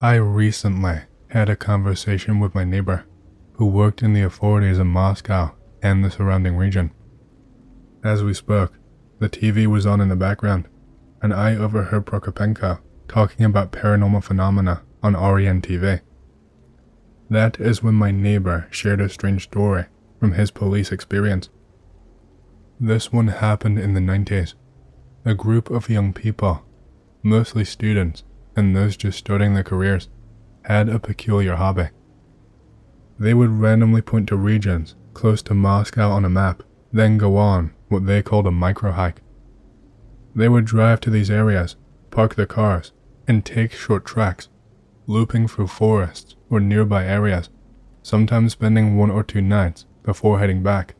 I recently had a conversation with my neighbor, who worked in the authorities in Moscow and the surrounding region. As we spoke, the TV was on in the background, and I overheard Prokopenko talking about paranormal phenomena on REN TV. That is when my neighbor shared a strange story from his police experience. This one happened in the 90s. A group of young people, mostly students and those just starting their careers, had a peculiar hobby. They would randomly point to regions close to Moscow on a map, then go on what they called a micro-hike. They would drive to these areas, park their cars, and take short treks, looping through forests or nearby areas, sometimes spending 1 or 2 nights before heading back.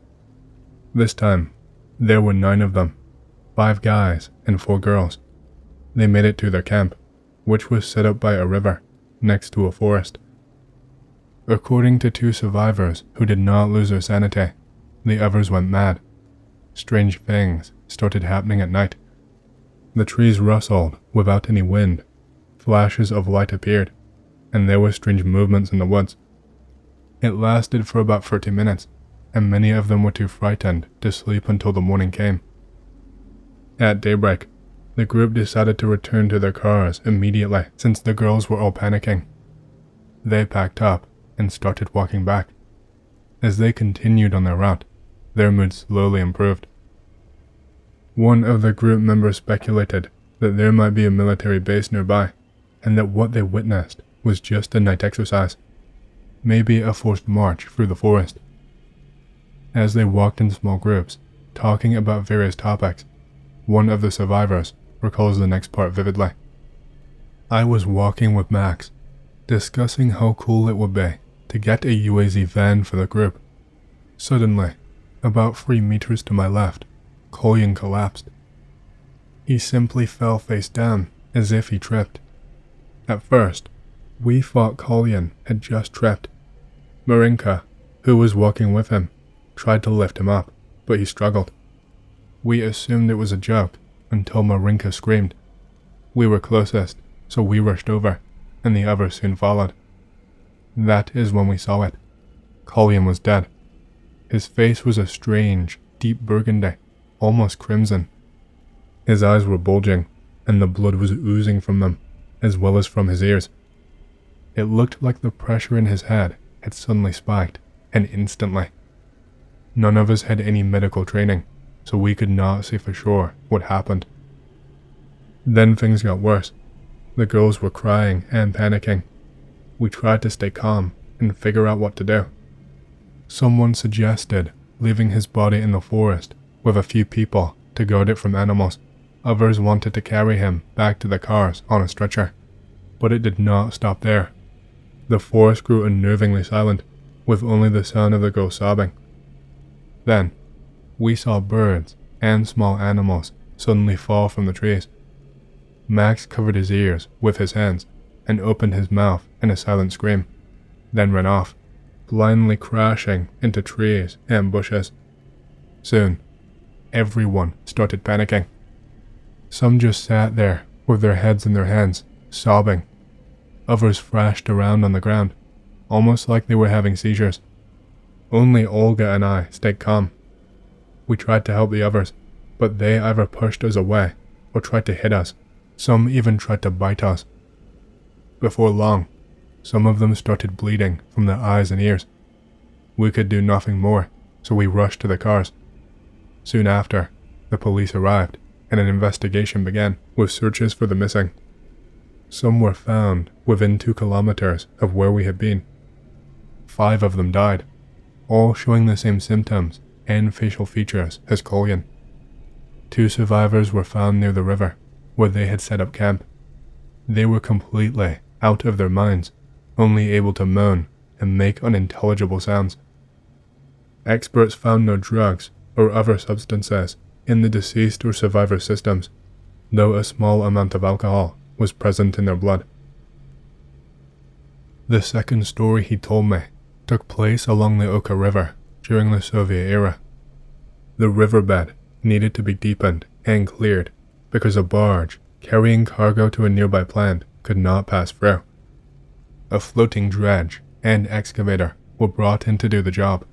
This time, there were 9 of them, 5 guys and 4 girls. They made it to their camp, which was set up by a river, next to a forest. According to 2 survivors who did not lose their sanity, the others went mad. Strange things started happening at night. The trees rustled without any wind, flashes of light appeared, and there were strange movements in the woods. It lasted for about 30 minutes, and many of them were too frightened to sleep until the morning came. At daybreak, the group decided to return to their cars immediately since the girls were all panicking. They packed up and started walking back. As they continued on their route, their mood slowly improved. One of the group members speculated that there might be a military base nearby, and that what they witnessed was just a night exercise, maybe a forced march through the forest. As they walked in small groups, talking about various topics, one of the survivors recalls the next part vividly. I was walking with Max, discussing how cool it would be to get a UAZ van for the group. Suddenly, about 3 meters to my left, Kolyan collapsed. He simply fell face down, as if he tripped. At first, we thought Kolyan had just tripped. Marinka, who was walking with him, tried to lift him up, but he struggled. We assumed it was a joke until Marinka screamed. We were closest, so we rushed over, and the others soon followed. That is when we saw it. Kolyan was dead. His face was a strange, deep burgundy, almost crimson. His eyes were bulging, and the blood was oozing from them, as well as from his ears. It looked like the pressure in his head had suddenly spiked, and instantly. None of us had any medical training, so we could not say for sure what happened. Then things got worse. The girls were crying and panicking. We tried to stay calm and figure out what to do. Someone suggested leaving his body in the forest with a few people to guard it from animals. Others wanted to carry him back to the cars on a stretcher, but it did not stop there. The forest grew unnervingly silent, with only the sound of the girl sobbing. Then, we saw birds and small animals suddenly fall from the trees. Max covered his ears with his hands and opened his mouth in a silent scream, then ran off, blindly crashing into trees and bushes. Soon, everyone started panicking. Some just sat there with their heads in their hands, sobbing. Others thrashed around on the ground, almost like they were having seizures. Only Olga and I stayed calm. We tried to help the others, but they either pushed us away or tried to hit us. Some even tried to bite us. Before long, some of them started bleeding from their eyes and ears. We could do nothing more, so we rushed to the cars. Soon after, the police arrived, and an investigation began with searches for the missing. Some were found within 2 kilometers of where we had been. 5 of them died, all showing the same symptoms and facial features as Kolyan. 2 survivors were found near the river, where they had set up camp. They were completely out of their minds, only able to moan and make unintelligible sounds. Experts found no drugs or other substances in the deceased or survivor systems, though a small amount of alcohol was present in their blood. The second story he told me took place along the Oka River during the Soviet era. The riverbed needed to be deepened and cleared because a barge carrying cargo to a nearby plant could not pass through. a floating dredge, and excavator were brought in to do the job.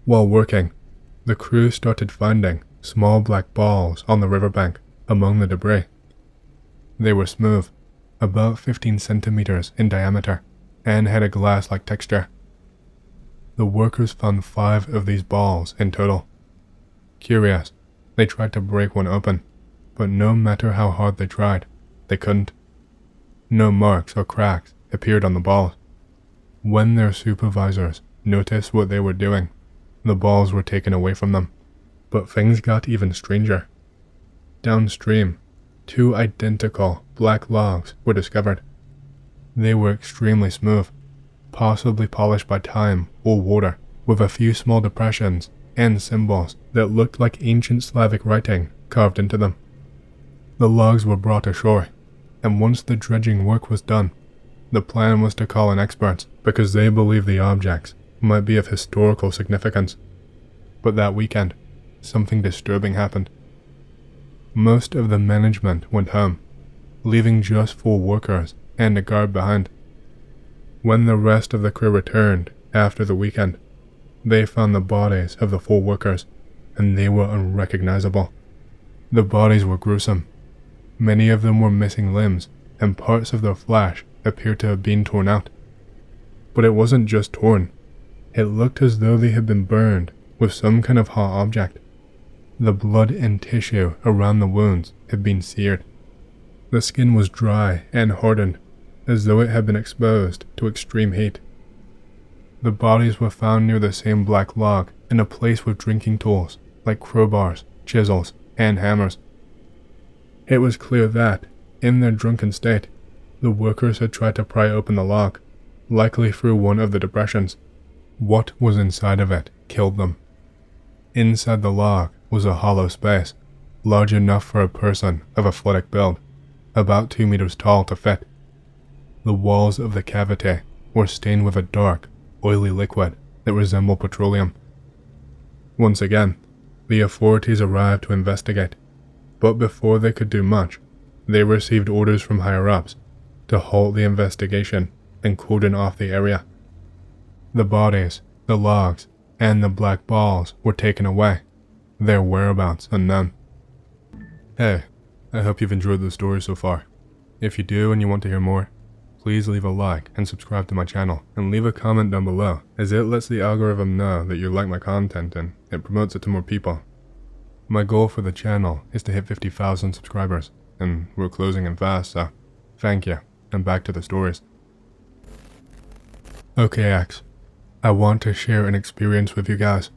While working, the crew started finding small black balls on the riverbank among the debris. They were smooth, about 15 centimeters in diameter, and had a glass-like texture. The workers found 5 of these balls in total. Curious, they tried to break one open, but no matter how hard they tried, they couldn't. No marks or cracks appeared on the balls. When their supervisors noticed what they were doing, the balls were taken away from them. But things got even stranger. Downstream, 2 identical black logs were discovered. They were extremely smooth, possibly polished by time or water, with a few small depressions and symbols that looked like ancient Slavic writing carved into them. The logs were brought ashore, and once the dredging work was done, the plan was to call in experts because they believed the objects might be of historical significance. But that weekend, something disturbing happened. Most of the management went home, leaving just 4 workers and a guard behind. When the rest of the crew returned after the weekend, they found the bodies of the 4 workers, and they were unrecognizable. The bodies were gruesome. Many of them were missing limbs, and parts of their flesh appeared to have been torn out. But it wasn't just torn. It looked as though they had been burned with some kind of hot object. The blood and tissue around the wounds had been seared. The skin was dry and hardened, as though it had been exposed to extreme heat. The bodies were found near the same black log in a place with drinking tools like crowbars, chisels, and hammers. It was clear that, in their drunken state, the workers had tried to pry open the log, likely through one of the depressions. What was inside of it killed them. Inside the log was a hollow space, large enough for a person of athletic build, about 2 meters tall to fit. The walls of the cavity were stained with a dark, oily liquid that resembled petroleum. Once again, the authorities arrived to investigate, but before they could do much, they received orders from higher-ups to halt the investigation and cordon off the area. The bodies, the logs, and the black balls were taken away, their whereabouts unknown. Hey, I hope you've enjoyed the story so far. If you do and you want to hear more, please leave a like and subscribe to my channel, and leave a comment down below, as it lets the algorithm know that you like my content and it promotes it to more people. My goal for the channel is to hit 50,000 subscribers, and we're closing in fast, so thank you, and back to the stories. Okay X, I want to share an experience with you guys.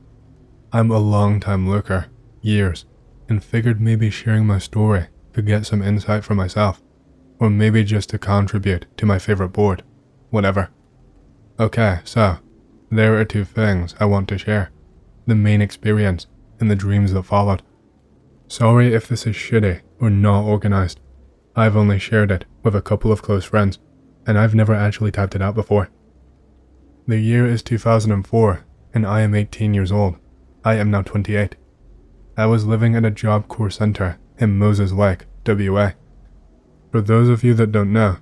I'm a long-time lurker, years, and figured maybe sharing my story could get some insight for myself, or maybe just to contribute to my favorite board, whatever. Okay, so, there are 2 things I want to share, the main experience and the dreams that followed. Sorry if this is shitty or not organized. I've only shared it with a couple of close friends, and I've never actually typed it out before. The year is 2004, and I am 18 years old. I am now 28. I was living at a Job Corps center in Moses Lake, WA. For those of you that don't know,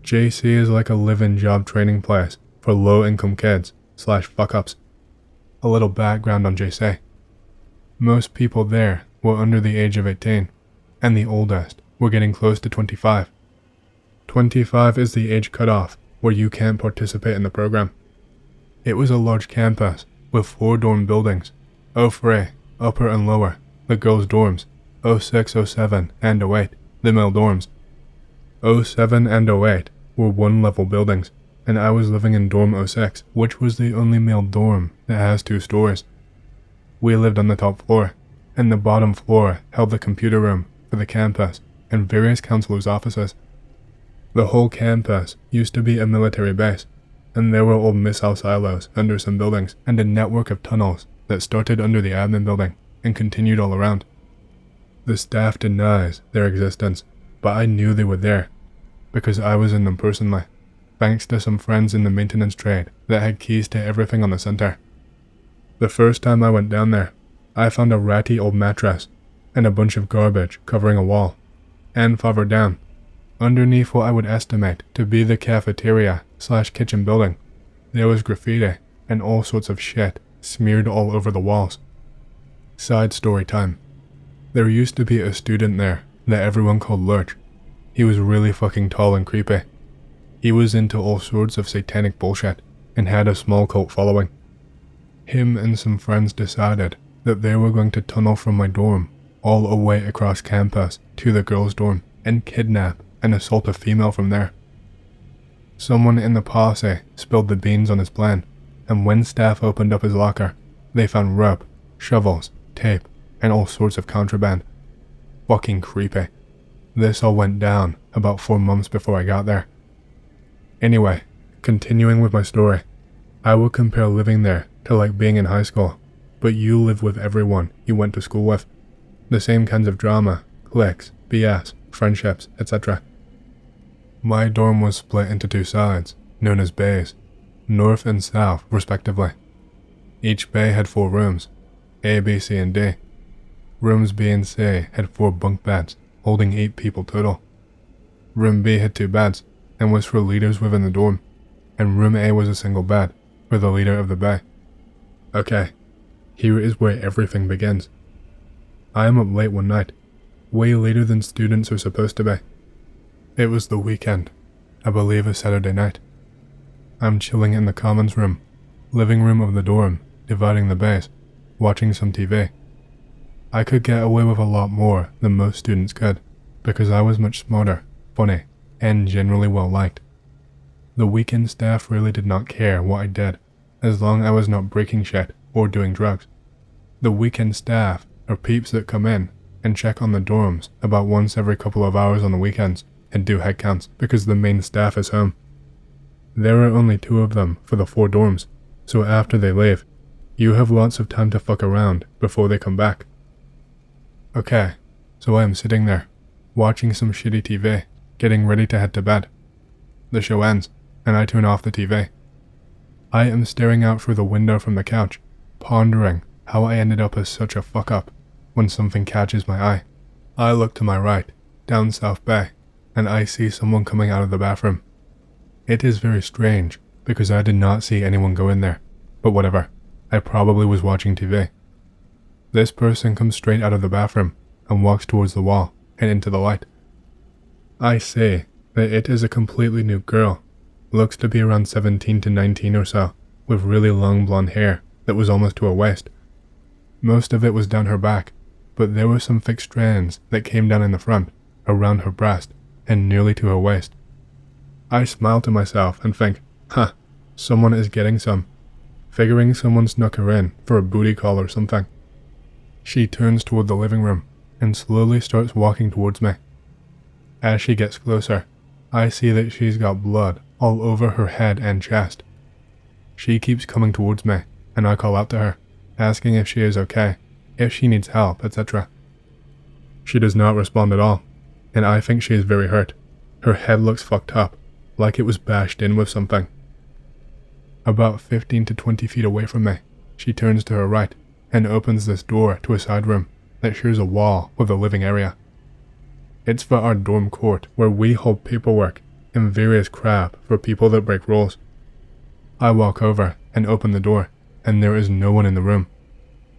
JC is like a live-in job training place for low-income kids / fuck-ups. A little background on JC. Most people there were under the age of 18, and the oldest were getting close to 25. 25 is the age cutoff where you can't participate in the program. It was a large campus with 4 dorm buildings, 03, upper and lower, the girls' dorms, 06, 07, and 08, the male dorms. 07 and 08 were 1-level buildings, and I was living in dorm 06, which was the only male dorm that has 2 stories. We lived on the top floor, and the bottom floor held the computer room for the campus and various counselors' offices. The whole campus used to be a military base, and there were old missile silos under some buildings and a network of tunnels that started under the admin building and continued all around. The staff denies their existence, but I knew they were there, because I was in them personally, thanks to some friends in the maintenance trade that had keys to everything on the center. The first time I went down there, I found a ratty old mattress and a bunch of garbage covering a wall, and farther down, Underneath what I would estimate to be the cafeteria/kitchen building, there was graffiti and all sorts of shit smeared all over the walls. Side story time. There used to be a student there that everyone called Lurch. He was really fucking tall and creepy. He was into all sorts of satanic bullshit and had a small cult following. Him and some friends decided that they were going to tunnel from my dorm all the way across campus to the girls' dorm and kidnap and assault a female from there. Someone in the posse spilled the beans on his plan, and when staff opened up his locker, they found rope, shovels, tape, and all sorts of contraband. Fucking creepy. This all went down about 4 months before I got there. Anyway, continuing with my story, I would compare living there to like being in high school, but you live with everyone you went to school with. The same kinds of drama, cliques, BS, friendships, etc. My dorm was split into 2 sides, known as bays, north and south respectively. Each bay had 4 rooms, A, B, C, and D. Rooms B and C had 4 bunk beds, holding 8 people total. Room B had 2 beds, and was for leaders within the dorm, and room A was a single bed, for the leader of the bay. Okay, here is where everything begins. I am up late one night, way later than students are supposed to be. It was the weekend, I believe a Saturday night. I'm chilling in the commons room, living room of the dorm, dividing the bays, watching some TV. I could get away with a lot more than most students could, because I was much smarter, funny, and generally well liked. The weekend staff really did not care what I did, as long as I was not breaking shit or doing drugs. The weekend staff are peeps that come in and check on the dorms about once every couple of hours on the weekends and do head counts because the main staff is home. There are only 2 of them for the 4 dorms, so after they leave, you have lots of time to fuck around before they come back. Okay, so I am sitting there, watching some shitty TV, getting ready to head to bed. The show ends, and I turn off the TV. I am staring out through the window from the couch, pondering how I ended up as such a fuck up, when something catches my eye. I look to my right, down South Bay, and I see someone coming out of the bathroom. It is very strange, because I did not see anyone go in there, but whatever, I probably was watching TV. This person comes straight out of the bathroom and walks towards the wall and into the light. I see that it is a completely new girl, looks to be around 17 to 19 or so, with really long blonde hair that was almost to her waist. Most of it was down her back, but there were some thick strands that came down in the front, around her breast, and nearly to her waist. I smile to myself and think, someone is getting some, figuring someone snuck her in for a booty call or something. She turns toward the living room and slowly starts walking towards me. As she gets closer, I see that she's got blood all over her head and chest. She keeps coming towards me, and I call out to her, asking if she is okay, if she needs help, etc. She does not respond at all, and I think she is very hurt. Her head looks fucked up, like it was bashed in with something. About 15 to 20 feet away from me, she turns to her right and opens this door to a side room that shares a wall with a living area. It's for our dorm court where we hold paperwork and various crap for people that break rules. I walk over and open the door, and there is no one in the room.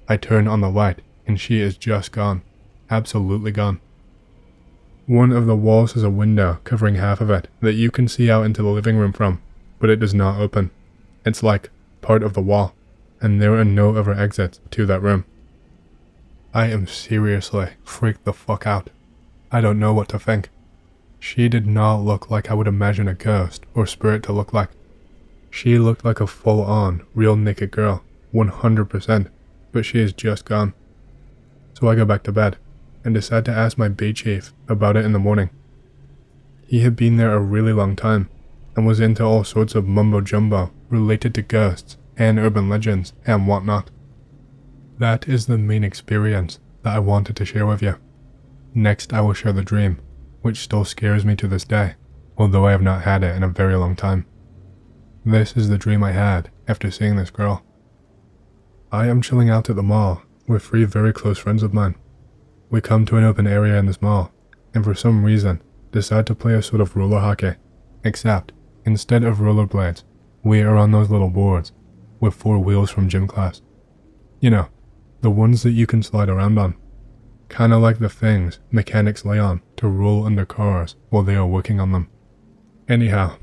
I turn on the light, and she is just gone. Absolutely gone. One of the walls has a window covering half of it that you can see out into the living room from, but it does not open. It's like part of the wall, and there are no other exits to that room. I am seriously freaked the fuck out. I don't know what to think. She did not look like I would imagine a ghost or spirit to look like. She looked like a full-on, real naked girl, 100%, but she is just gone. So I go back to bed, and decide to ask my bay chief about it in the morning. He had been there a really long time, and was into all sorts of mumbo-jumbo related to ghosts and urban legends and whatnot. That is the main experience that I wanted to share with you. Next I will share the dream, which still scares me to this day, although I have not had it in a very long time. This is the dream I had after seeing this girl. I am chilling out at the mall with 3 very close friends of mine. We come to an open area in this mall, and for some reason, decide to play a sort of roller hockey, except instead of rollerblades, we are on those little boards with 4 wheels from gym class. You know, the ones that you can slide around on. Kinda like the things mechanics lay on to roll under cars while they are working on them. Anyhow,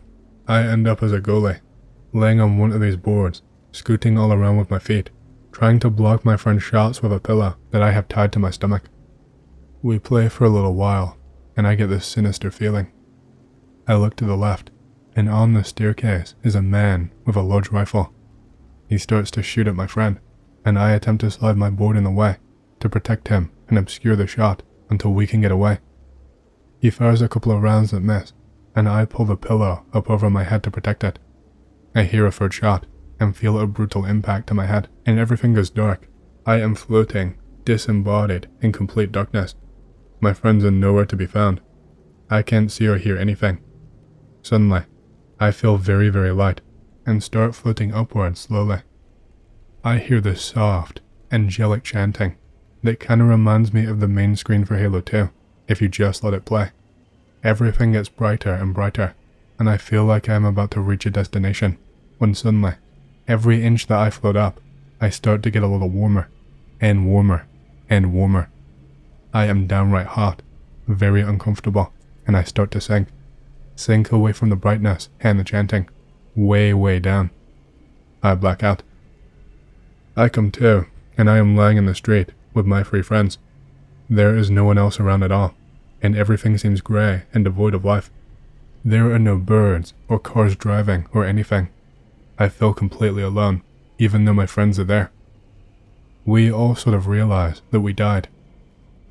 I end up as a goalie, laying on one of these boards, scooting all around with my feet, trying to block my friend's shots with a pillow that I have tied to my stomach. We play for a little while, and I get this sinister feeling. I look to the left, and on the staircase is a man with a large rifle. He starts to shoot at my friend, and I attempt to slide my board in the way to protect him and obscure the shot until we can get away. He fires a couple of rounds that miss, and I pull the pillow up over my head to protect it. I hear a third shot and feel a brutal impact to my head, and everything goes dark. I am floating, disembodied in complete darkness. My friends are nowhere to be found. I can't see or hear anything. Suddenly, I feel very, very light and start floating upwards slowly. I hear this soft, angelic chanting that kinda reminds me of the main screen for Halo 2, if you just let it play. Everything gets brighter and brighter, and I feel like I am about to reach a destination, when suddenly, every inch that I float up, I start to get a little warmer, and warmer, and warmer. I am downright hot, very uncomfortable, and I start to sink away from the brightness and the chanting, way, way down. I black out. I come to, and I am lying in the street with my 3 friends. There is no one else around at all, and everything seems grey and devoid of life. There are no birds or cars driving or anything. I feel completely alone, even though my friends are there. We all sort of realize that we died.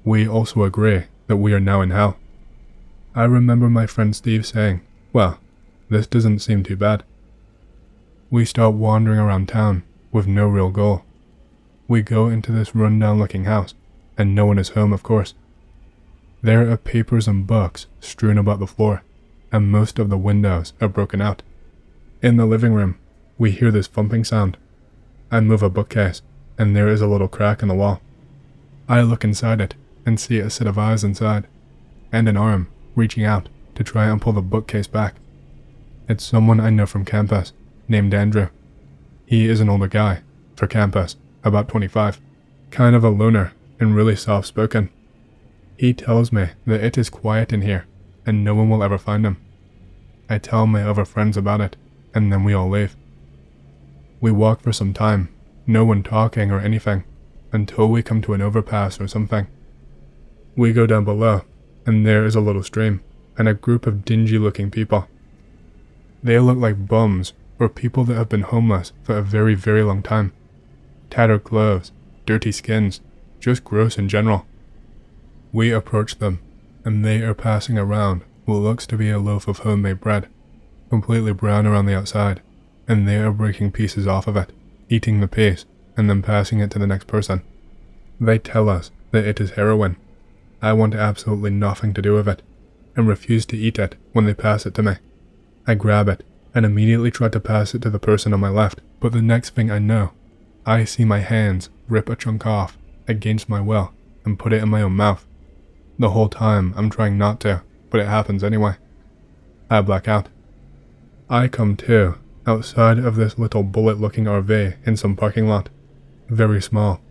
We also agree that we are now in hell. I remember my friend Steve saying, well, this doesn't seem too bad. We start wandering around town with no real goal. We go into this rundown looking house, and no one is home, of course. There are papers and books strewn about the floor, and most of the windows are broken out. In the living room, we hear this thumping sound. I move a bookcase, and there is a little crack in the wall. I look inside it and see a set of eyes inside, and an arm reaching out to try and pull the bookcase back. It's someone I know from campus, named Andrew. He is an older guy, for campus, about 25, kind of a loner and really soft-spoken. He tells me that it is quiet in here, and no one will ever find him. I tell my other friends about it, and then we all leave. We walk for some time, no one talking or anything, until we come to an overpass or something. We go down below, and there is a little stream, and a group of dingy-looking people. They look like bums, or people that have been homeless for a very, very long time. Tattered clothes, dirty skins, just gross in general. We approach them, and they are passing around what looks to be a loaf of homemade bread, completely brown around the outside, and they are breaking pieces off of it, eating the piece, and then passing it to the next person. They tell us that it is heroin. I want absolutely nothing to do with it, and refuse to eat it when they pass it to me. I grab it, and immediately try to pass it to the person on my left, but the next thing I know, I see my hands rip a chunk off, against my will, and put it in my own mouth. The whole time I'm trying not to, but it happens anyway. I black out. I come to, outside of this little bullet-looking RV in some parking lot. Very small.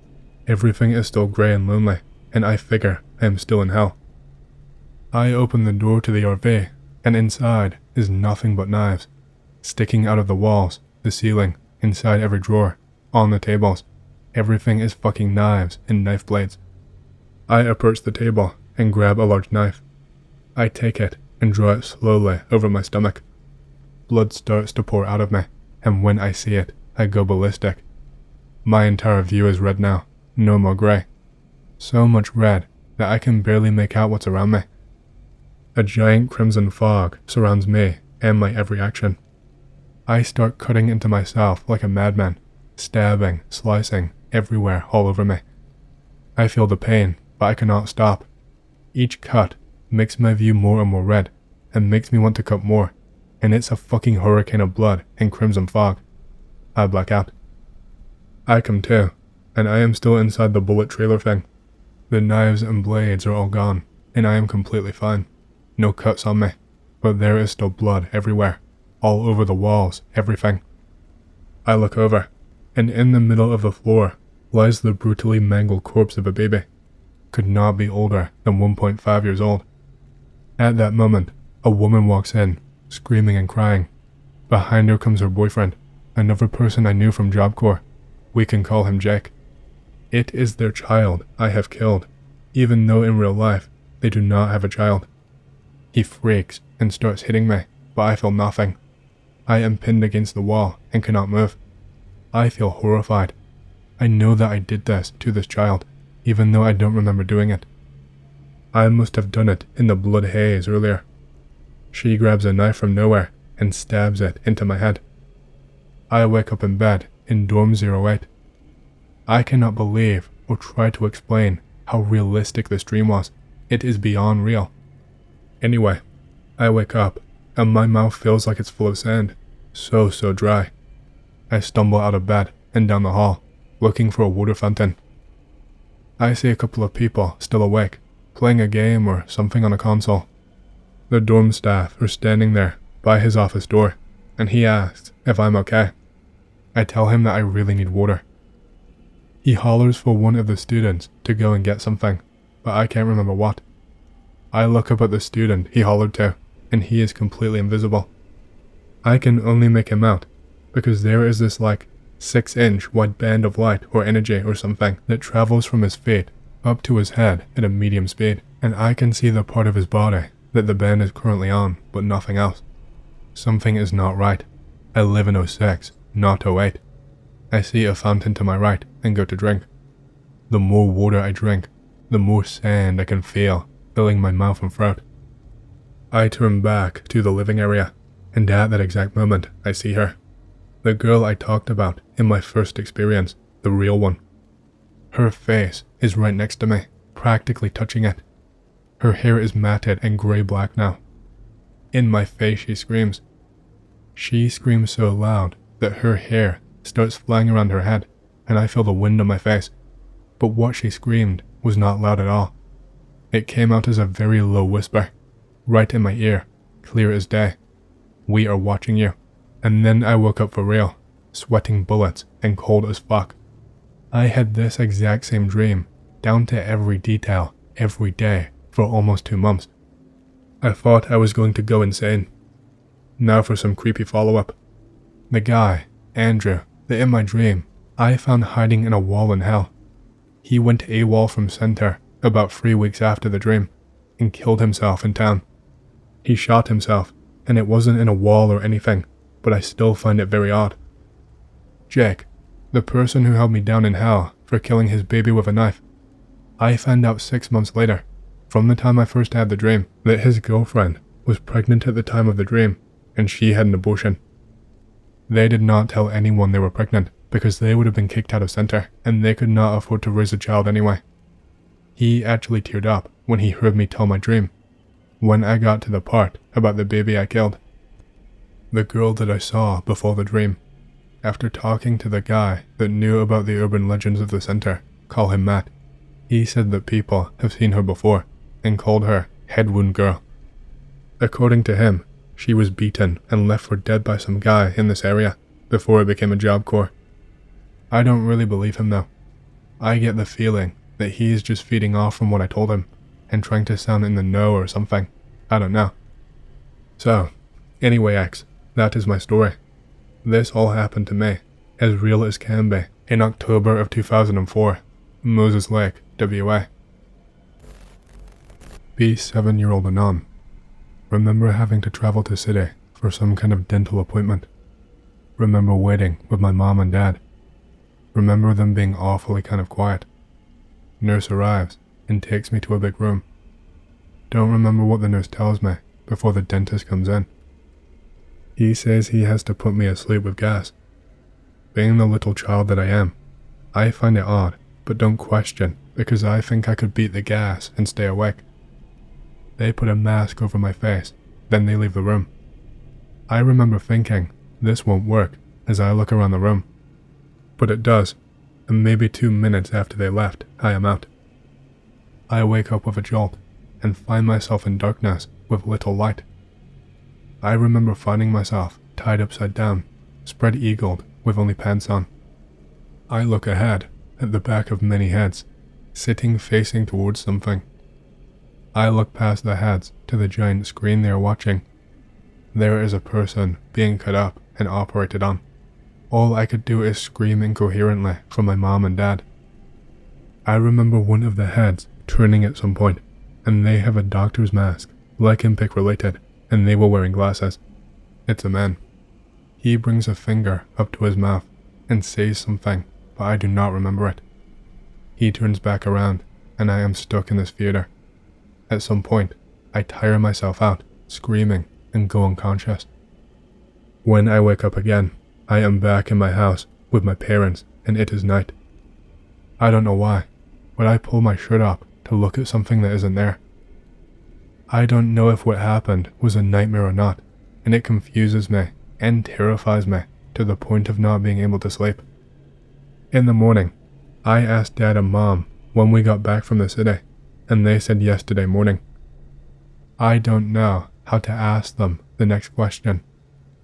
Everything is still grey and lonely, and I figure I am still in hell. I open the door to the RV, and inside is nothing but knives, sticking out of the walls, the ceiling, inside every drawer, on the tables. Everything is fucking knives and knife blades. I approach the table and grab a large knife. I take it and draw it slowly over my stomach. Blood starts to pour out of me, and when I see it, I go ballistic. My entire view is red now, no more grey. So much red that I can barely make out what's around me. A giant crimson fog surrounds me and my every action. I start cutting into myself like a madman, stabbing, slicing, everywhere all over me. I feel the pain, but I cannot stop. Each cut makes my view more and more red, and makes me want to cut more, and it's a fucking hurricane of blood and crimson fog. I black out. I come to, and I am still inside the bullet trailer thing. The knives and blades are all gone, and I am completely fine. no cuts on me, but there is still blood everywhere, all over the walls, everything. I look over, and in the middle of the floor lies the brutally mangled corpse of a baby. Could not be older than 1.5 years old. At that moment, a woman walks in, screaming and crying. Behind her comes her boyfriend, another person I knew from Job Corps. We can call him Jake. It is their child I have killed, even though in real life they do not have a child. He freaks and starts hitting me, but I feel nothing. I am pinned against the wall and cannot move. I feel horrified. I know that I did this to this child, even though I don't remember doing it. I must have done it in the blood haze earlier. She grabs a knife from nowhere and stabs it into my head. I wake up in bed in Dorm 08. I cannot believe or try to explain how realistic this dream was. It is beyond real. Anyway, I wake up and my mouth feels like it's full of sand, so dry. I stumble out of bed and down the hall, looking for a water fountain. I see a couple of people still awake, playing a game or something on a console. The dorm staff are standing there by his office door, and he asks if I'm okay. I tell him that I really need water. He hollers for one of the students to go and get something, but I can't remember what. I look up at the student he hollered to, and he is completely invisible. I can only make him out, because there is this 6-inch wide band of light or energy or something that travels from his feet up to his head at a medium speed, and I can see the part of his body that the band is currently on, but nothing else. Something is not right. I live in 06, not 08. I see a fountain to my right and go to drink. The more water I drink, the more sand I can feel filling my mouth and throat. I turn back to the living area, and at that exact moment I see her. The girl I talked about in my first experience, the real one. Her face is right next to me, practically touching it. Her hair is matted and grey-black now. In my face she screams. She screams so loud that her hair starts flying around her head, and I feel the wind on my face. But what she screamed was not loud at all. It came out as a very low whisper, right in my ear, clear as day. "We are watching you." And then I woke up for real, sweating bullets and cold as fuck. I had this exact same dream, down to every detail, every day, for almost 2 months. I thought I was going to go insane. Now for some creepy follow-up. The guy, Andrew, that in my dream, I found hiding in a wall in hell. He went AWOL from center about 3 weeks after the dream, and killed himself in town. He shot himself, and it wasn't in a wall or anything, but I still find it very odd. Jake, the person who held me down in hell for killing his baby with a knife, I found out 6 months later, from the time I first had the dream, that his girlfriend was pregnant at the time of the dream, and she had an abortion. They did not tell anyone they were pregnant, because they would have been kicked out of center, and they could not afford to raise a child anyway. He actually teared up when he heard me tell my dream, when I got to the part about the baby I killed. The girl that I saw before the dream. After talking to the guy that knew about the urban legends of the center, call him Matt, he said that people have seen her before and called her Head Wound Girl. According to him, she was beaten and left for dead by some guy in this area before it became a Job Corps. I don't really believe him though. I get the feeling that he's just feeding off from what I told him and trying to sound in the know or something. I don't know. So, anyway X, that is my story. This all happened to me, as real as can be, in October of 2004, Moses Lake, WA. Be 7-year-old Anon. Remember having to travel to city for some kind of dental appointment. Remember waiting with my mom and dad. Remember them being awfully kind of quiet. Nurse arrives and takes me to a big room. Don't remember what the nurse tells me before the dentist comes in. He says he has to put me asleep with gas. Being the little child that I am, I find it odd, but don't question, because I think I could beat the gas and stay awake. They put a mask over my face, then they leave the room. I remember thinking, this won't work, as I look around the room. But it does, and maybe 2 minutes after they left, I am out. I wake up with a jolt, and find myself in darkness with little light. I remember finding myself tied upside down, spread-eagled with only pants on. I look ahead at the back of many heads, sitting facing towards something. I look past the heads to the giant screen they are watching. There is a person being cut up and operated on. All I could do is scream incoherently for my mom and dad. I remember one of the heads turning at some point, and they have a doctor's mask, like in Pick related, and they were wearing glasses. It's a man. He brings a finger up to his mouth and says something, but I do not remember it. He turns back around, and I am stuck in this theater. At some point, I tire myself out, screaming, and go unconscious. When I wake up again, I am back in my house with my parents, and it is night. I don't know why, but I pull my shirt up to look at something that isn't there. I don't know if what happened was a nightmare or not, and it confuses me and terrifies me to the point of not being able to sleep. In the morning, I asked Dad and Mom when we got back from the city, and they said yesterday morning. I don't know how to ask them the next question.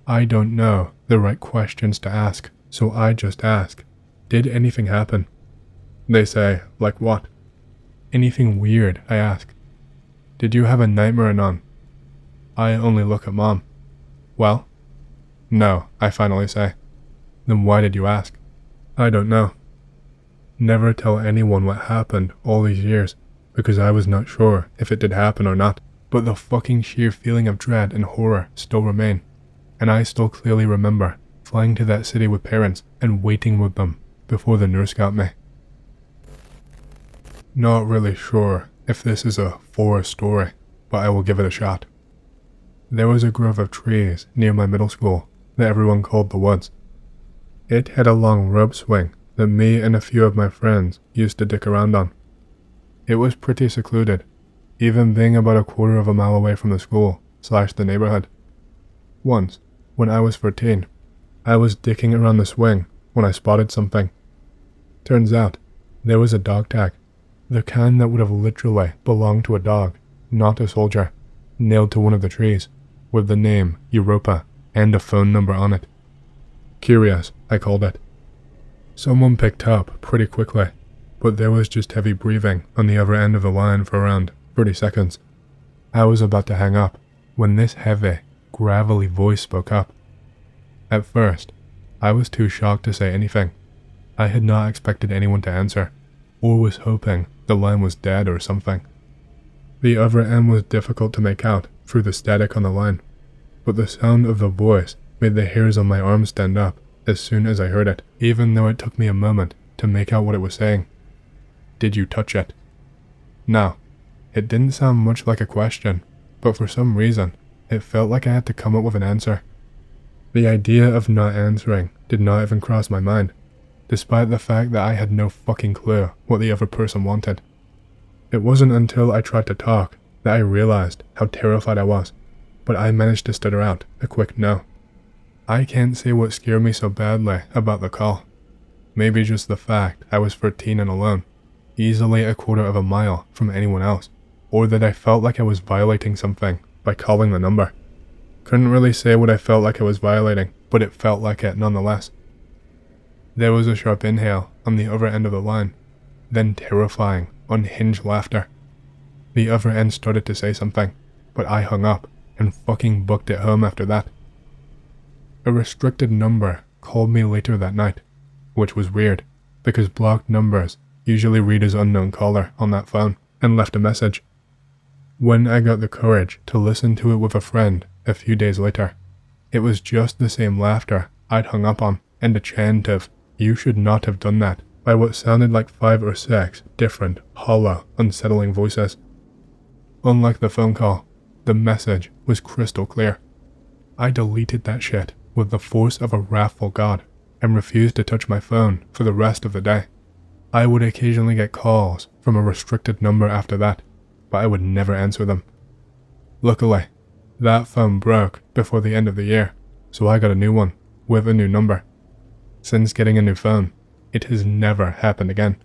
I don't know the right questions to ask, so I just ask, did anything happen? They say, like what? Anything weird, I ask. Did you have a nightmare or none? I only look at Mom. Well? No, I finally say. Then why did you ask? I don't know. Never tell anyone what happened all these years, because I was not sure if it did happen or not, but the fucking sheer feeling of dread and horror still remain, and I still clearly remember flying to that city with parents and waiting with them before the nurse got me. Not really sure if this is a forest story, but I will give it a shot. There was a grove of trees near my middle school that everyone called the woods. It had a long rope swing that me and a few of my friends used to dick around on. It was pretty secluded, even being about a quarter of a mile away from the school / the neighborhood. Once, when I was 13, I was dicking around the swing when I spotted something. Turns out, there was a dog tag, the kind that would have literally belonged to a dog, not a soldier, nailed to one of the trees, with the name Europa and a phone number on it. Curious, I called it. Someone picked up pretty quickly, but there was just heavy breathing on the other end of the line for around 30 seconds. I was about to hang up when this heavy, gravelly voice spoke up. At first, I was too shocked to say anything. I had not expected anyone to answer, or was hoping the line was dead or something. The other end was difficult to make out through the static on the line, but the sound of the voice made the hairs on my arm stand up as soon as I heard it, even though it took me a moment to make out what it was saying. Did you touch it? No, it didn't sound much like a question, but for some reason, it felt like I had to come up with an answer. The idea of not answering did not even cross my mind, despite the fact that I had no fucking clue what the other person wanted. It wasn't until I tried to talk that I realized how terrified I was, but I managed to stutter out a quick no. I can't say what scared me so badly about the call. Maybe just the fact I was 13 and alone, easily a quarter of a mile from anyone else, or that I felt like I was violating something by calling the number. Couldn't really say what I felt like I was violating, but it felt like it nonetheless. There was a sharp inhale on the other end of the line, then terrifying, unhinged laughter. The other end started to say something, but I hung up and fucking booked it home after that. A restricted number called me later that night, which was weird, because blocked numbers usually read as unknown caller on that phone, and left a message. When I got the courage to listen to it with a friend a few days later, it was just the same laughter I'd hung up on, and a chant of, "You should not have done that," by what sounded like 5 or 6 different, hollow, unsettling voices. Unlike the phone call, the message was crystal clear. I deleted that shit with the force of a wrathful god, and refused to touch my phone for the rest of the day. I would occasionally get calls from a restricted number after that, but I would never answer them. Luckily, that phone broke before the end of the year, so I got a new one, with a new number. Since getting a new phone, it has never happened again.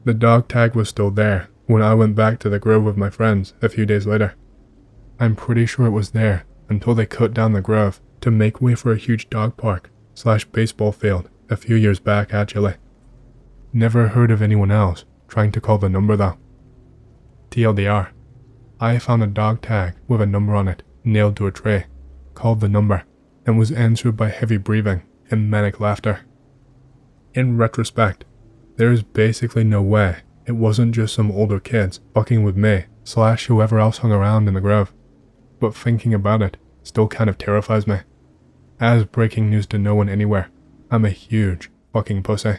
The dog tag was still there when I went back to the grove with my friends a few days later. I'm pretty sure it was there until they cut down the grove to make way for a huge dog park / baseball field a few years back actually. Never heard of anyone else trying to call the number though. TLDR, I found a dog tag with a number on it nailed to a tree, called the number, and was answered by heavy breathing and manic laughter. In retrospect, there is basically no way it wasn't just some older kids fucking with me / whoever else hung around in the grove, but thinking about it still kind of terrifies me. As breaking news to no one anywhere, I'm a huge fucking pussy.